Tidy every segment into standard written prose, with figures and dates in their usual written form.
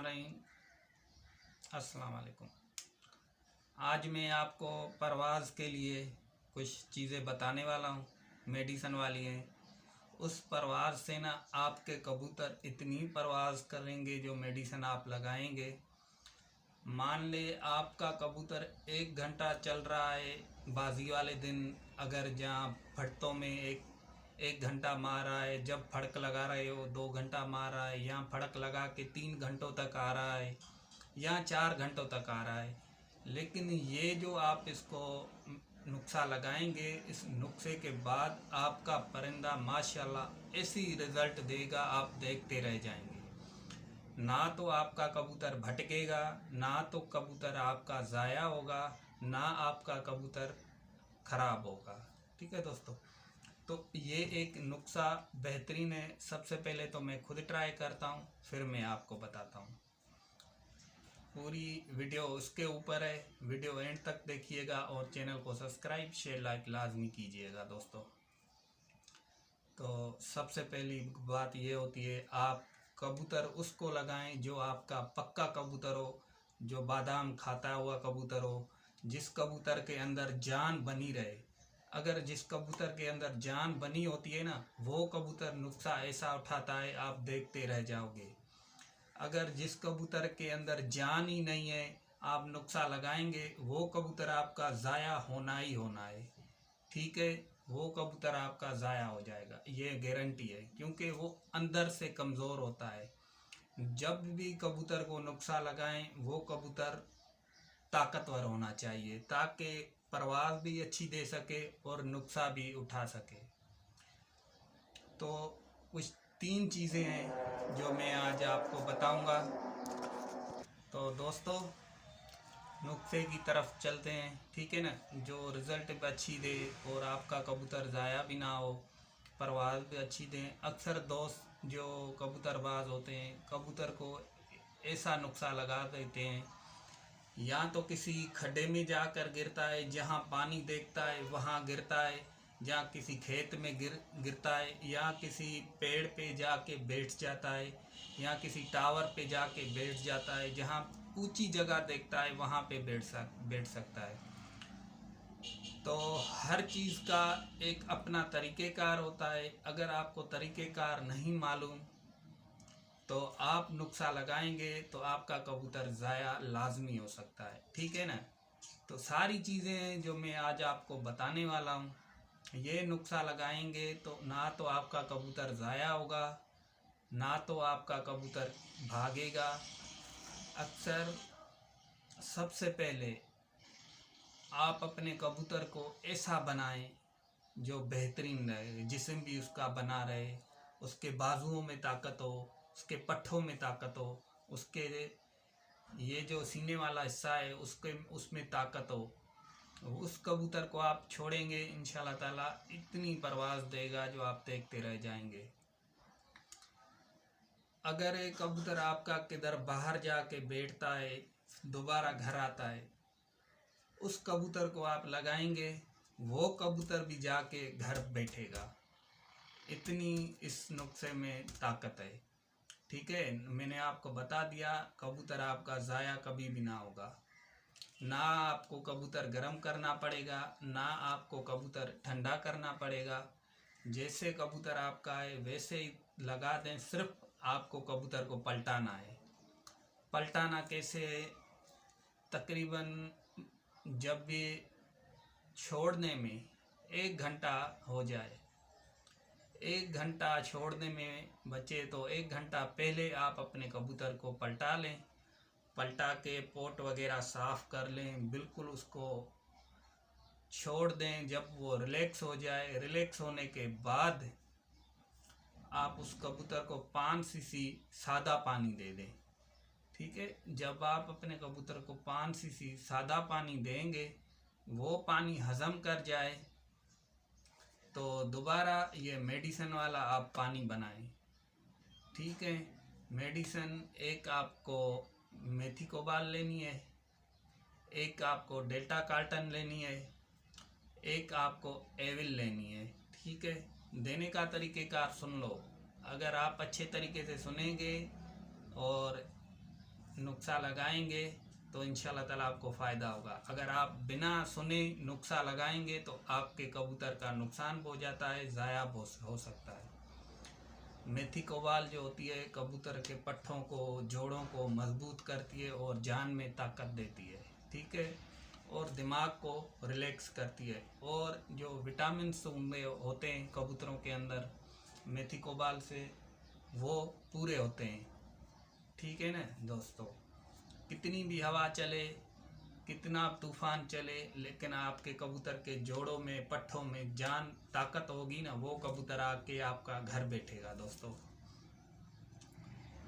बिस्मिल्लाहिर्रहमानिर्रहीम। अस्सलाम वालेकुम। आज मैं आपको परवाज़ के लिए कुछ चीज़ें बताने वाला हूँ, मेडिसन वाली हैं। उस परवाज़ से ना आपके कबूतर इतनी परवाज़ करेंगे जो मेडिसन आप लगाएंगे। मान ले आपका कबूतर 1 घंटा चल रहा है, बाजी वाले दिन अगर जहाँ फटतों में एक घंटा मार रहा है, जब फड़क लगा रहे हो 2 घंटा मार रहा है, यहाँ फड़क लगा के 3 घंटों तक आ रहा है, यहाँ 4 घंटों तक आ रहा है। लेकिन ये जो आप इसको नुस्खा लगाएंगे, इस नुस्खे के बाद आपका परिंदा माशाल्लाह ऐसी रिज़ल्ट देगा, आप देखते रह जाएंगे। ना तो आपका कबूतर भटकेगा, ना तो कबूतर आपका ज़ाया होगा, ना आपका कबूतर ख़राब होगा। ठीक है दोस्तों, तो ये एक नुस्खा बेहतरीन है। सबसे पहले तो मैं खुद ट्राई करता हूँ, फिर मैं आपको बताता हूँ। पूरी वीडियो उसके ऊपर है, वीडियो एंड तक देखिएगा और चैनल को सब्सक्राइब शेयर लाइक लाजमी कीजिएगा दोस्तों। तो सबसे पहली बात ये होती है, आप कबूतर उसको लगाएं जो आपका पक्का कबूतर हो, जो बादाम खाता हुआ कबूतर हो, जिस कबूतर के अंदर जान बनी रहे। अगर जिस कबूतर के अंदर जान बनी होती है ना, वो कबूतर नुस्खा ऐसा उठाता है आप देखते रह जाओगे। अगर जिस कबूतर के अंदर जान ही नहीं है, आप नुस्खा लगाएंगे, वो कबूतर आपका ज़ाया होना ही होना है। ठीक है, वो कबूतर आपका ज़ाया हो जाएगा, ये गारंटी है, क्योंकि वो अंदर से कमज़ोर होता है। जब भी कबूतर को नुस्खा लगाएं, वो कबूतर ताकतवर होना चाहिए ताकि परवाज़ भी अच्छी दे सके और नुस्खा भी उठा सके। तो कुछ 3 चीज़ें हैं जो मैं आज आपको बताऊंगा। तो दोस्तों, नुस्खे की तरफ चलते हैं, ठीक है ना, जो रिज़ल्ट भी अच्छी दे और आपका कबूतर ज़ाया भी ना हो, परवाज़ भी अच्छी दें। अक्सर दोस्त जो कबूतरबाज होते हैं, कबूतर को ऐसा नुस्खा लगा देते हैं, या तो किसी खड्डे में जाकर गिरता है, जहाँ पानी देखता है वहाँ गिरता है, या किसी खेत में गिरता है, या किसी पेड़ पे जाके बैठ जाता है, या किसी टावर पे जाके बैठ जाता है, जहाँ ऊंची जगह देखता है वहाँ पे बैठ सकता है। तो हर चीज़ का एक अपना तरीक़ेकार होता है। अगर आपको तरीक़ेकार नहीं मालूम तो आप नुस्खा लगाएंगे तो आपका कबूतर ज़ाया लाजमी हो सकता है। ठीक है ना, तो सारी चीज़ें जो मैं आज आपको बताने वाला हूँ, ये नुस्खा लगाएंगे तो ना तो आपका कबूतर ज़ाया होगा, ना तो आपका कबूतर भागेगा। अक्सर सबसे पहले आप अपने कबूतर को ऐसा बनाएं जो बेहतरीन रहे, जिस्म भी उसका बना रहे, उसके बाजुओं में ताकत हो, उसके पट्ठों में ताकत हो, उसके ये जो सीने वाला हिस्सा है उसमें ताकत हो। उस कबूतर को आप छोड़ेंगे, इंशाल्लाह ताला इतनी परवाज़ देगा जो आप देखते रह जाएंगे। अगर एक कबूतर आपका किधर बाहर जाके बैठता है, दोबारा घर आता है, उस कबूतर को आप लगाएंगे, वो कबूतर भी जाके घर बैठेगा। इतनी इस नुस्खे में ताकत है। ठीक है, मैंने आपको बता दिया, कबूतर आपका ज़ाया कभी भी ना होगा। ना आपको कबूतर गर्म करना पड़ेगा, ना आपको कबूतर ठंडा करना पड़ेगा। जैसे कबूतर आपका है वैसे ही लगा दें, सिर्फ आपको कबूतर को पलटाना है। पलटाना कैसे है, तकरीबन जब भी छोड़ने में 1 घंटा हो जाए, 1 घंटा छोड़ने में बचे तो 1 घंटा पहले आप अपने कबूतर को पलटा लें। पलटा के पोट वगैरह साफ़ कर लें, बिल्कुल उसको छोड़ दें। जब वो रिलैक्स हो जाए, रिलैक्स होने के बाद आप उस कबूतर को 5 सीसी सादा पानी दे दें। ठीक है, जब आप अपने कबूतर को 5 सीसी सादा पानी देंगे, वो पानी हज़म कर जाए तो दोबारा ये मेडिसन वाला आप पानी बनाएं। ठीक है, मेडिसन एक आपको मेथी कोबाल लेनी है, एक आपको डेल्टा कार्टन लेनी है, एक आपको एविल लेनी है। ठीक है, देने का तरीक़ेकार सुन लो। अगर आप अच्छे तरीके से सुनेंगे और नुस्खा लगाएंगे तो इंशाल्लाह ताला आपको फ़ायदा होगा। अगर आप बिना सुने नुस्खा लगाएंगे तो आपके कबूतर का नुकसान हो जाता है, ज़ाया हो सकता है। मेथी कोबाल जो होती है कबूतर के पट्ठों को, जोड़ों को मजबूत करती है और जान में ताकत देती है, ठीक है, और दिमाग को रिलैक्स करती है। और जो विटामिन्स उनमें होते हैं कबूतरों के अंदर मेथी कोबाल से, वो पूरे होते हैं, ठीक है ना दोस्तों। कितनी भी हवा चले, कितना तूफान चले, लेकिन आपके कबूतर के जोड़ों में, पट्ठों में जान, ताकत होगी ना, वो कबूतर आके आपका घर बैठेगा दोस्तों,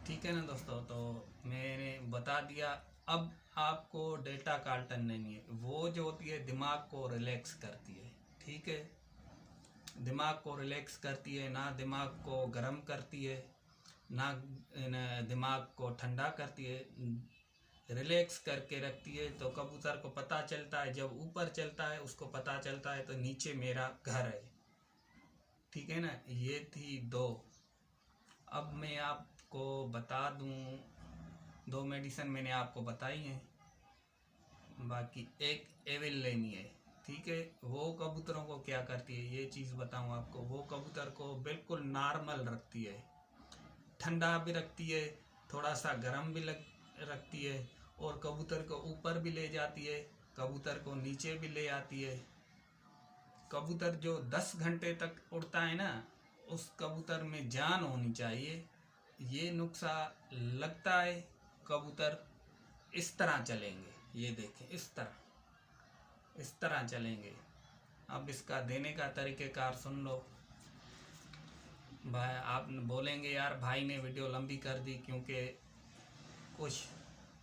ठीक है ना दोस्तों। तो मैंने बता दिया। अब आपको डेल्टा कार्टन लेनी है, वो जो होती है दिमाग को रिलैक्स करती है, ठीक है, दिमाग को रिलैक्स करती है, ना दिमाग को गर्म करती है, ना दिमाग को ठंडा करती है, रिलैक्स करके रखती है। तो कबूतर को पता चलता है, जब ऊपर चलता है उसको पता चलता है तो नीचे मेरा घर है, ठीक है ना। ये थी 2। अब मैं आपको बता दूं, 2 मेडिसिन मैंने आपको बताई हैं, बाकी एक एविल लेनी है, ठीक है। वो कबूतरों को क्या करती है ये चीज़ बताऊं आपको। वो कबूतर को बिल्कुल नॉर्मल रखती है, ठंडा भी रखती है, थोड़ा सा गर्म भी रखती है, और कबूतर को ऊपर भी ले जाती है, कबूतर को नीचे भी ले आती है। कबूतर जो 10 घंटे तक उड़ता है ना, उस कबूतर में जान होनी चाहिए। ये नुस्खा लगता है, कबूतर इस तरह चलेंगे, ये देखें, इस तरह चलेंगे। अब इसका देने का तरीक़ेकार सुन लो। भाई आप बोलेंगे यार भाई ने वीडियो लंबी कर दी, क्योंकि कुछ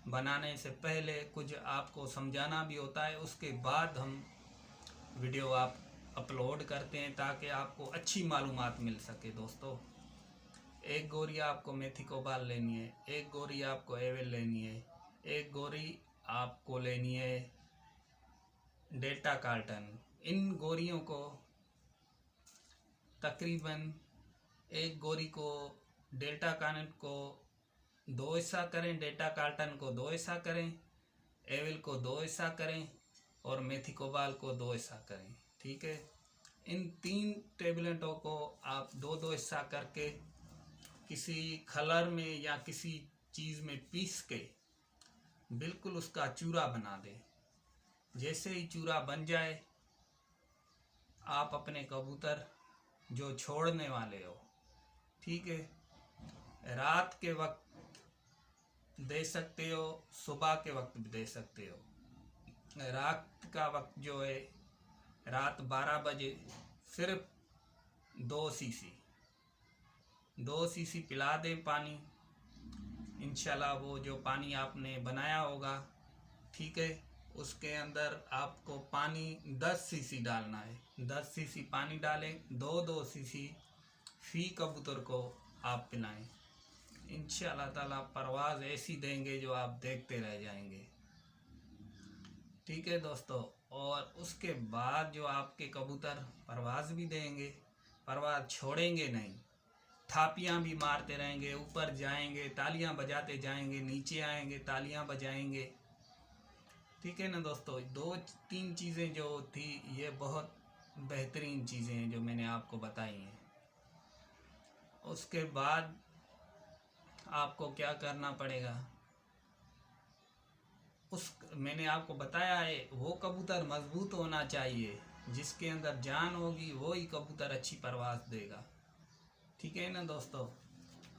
बनाने से पहले कुछ आपको समझाना भी होता है, उसके बाद हम वीडियो आप अपलोड करते हैं ताकि आपको अच्छी मालूमात मिल सके दोस्तों। एक गोरी आपको मेथी कोबाल लेनी है, एक गोरी आपको एविल लेनी है, एक गोरी आपको लेनी है डेल्टा कार्टन। इन गोरियों को तकरीबन, एक गोरी को, डेल्टा कार्टन को 2 हिस्सा करें, डेल्टा कार्टन को 2 हिस्सा करें, एविल को 2 हिस्सा करें, और मेथी कोबाल को 2 हिस्सा करें, ठीक है। इन 3 टेबलेटों को आप 2-2 हिस्सा करके किसी खलर में या किसी चीज़ में पीस के बिल्कुल उसका चूरा बना दें। जैसे ही चूरा बन जाए, आप अपने कबूतर जो छोड़ने वाले हो, ठीक है, रात के वक्त दे सकते हो, सुबह के वक्त भी दे सकते हो। रात का वक्त जो है, रात 12 बजे सिर्फ 2 सीसी पिला दें पानी। इंशाल्लाह वो जो पानी आपने बनाया होगा, ठीक है, उसके अंदर आपको पानी 10 सीसी डालना है। 10 सीसी पानी डालें, 2-2 सीसी फी कबूतर को आप पिलाएं। इंशाल्लाह ताला परवाज़ ऐसी देंगे जो आप देखते रह जाएंगे, ठीक है दोस्तों। और उसके बाद जो आपके कबूतर परवाज़ भी देंगे, परवाज़ छोड़ेंगे नहीं, थापियां भी मारते रहेंगे, ऊपर जाएंगे, तालियां बजाते जाएंगे, नीचे आएंगे, तालियां बजाएंगे, ठीक है ना दोस्तों। 2-3 चीज़ें जो थी, ये बहुत बेहतरीन चीज़ें हैं जो मैंने आपको बताई हैं। उसके बाद आपको क्या करना पड़ेगा, मैंने आपको बताया है, वो कबूतर मजबूत होना चाहिए, जिसके अंदर जान होगी वो ही कबूतर अच्छी परवाज़ देगा, ठीक है ना दोस्तों।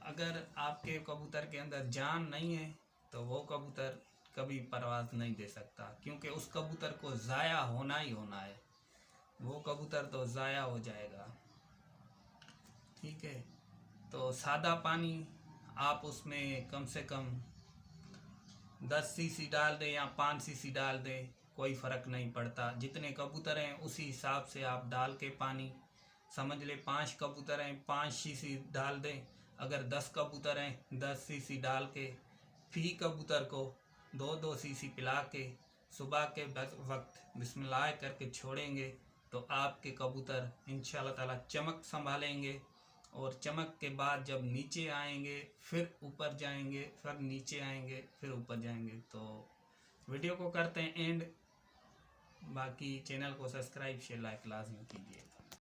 अगर आपके कबूतर के अंदर जान नहीं है तो वो कबूतर कभी परवाज़ नहीं दे सकता, क्योंकि उस कबूतर को ज़ाया होना ही होना है, वो कबूतर तो ज़ाया हो जाएगा, ठीक है। तो सादा पानी आप उसमें कम से कम 10 सीसी डाल दें या 5 सीसी डाल दें, कोई फ़र्क नहीं पड़ता। जितने कबूतर हैं उसी हिसाब से आप डाल के पानी, समझ ले 5 कबूतर हैं 5 सीसी डाल दें, अगर 10 कबूतर हैं 10 सीसी डाल के फी कबूतर को 2-2 सीसी पिला के सुबह के वक्त बिस्मिल्लाह करके छोड़ेंगे तो आपके कबूतर इंशाल्लाह ताला चमक संभालेंगे और चमक के बाद जब नीचे आएंगे फिर ऊपर जाएंगे, फिर नीचे आएंगे, फिर ऊपर जाएंगे। तो वीडियो को करते हैं एंड। बाकी चैनल को सब्सक्राइब शेयर लाइक लाजमी कीजिए।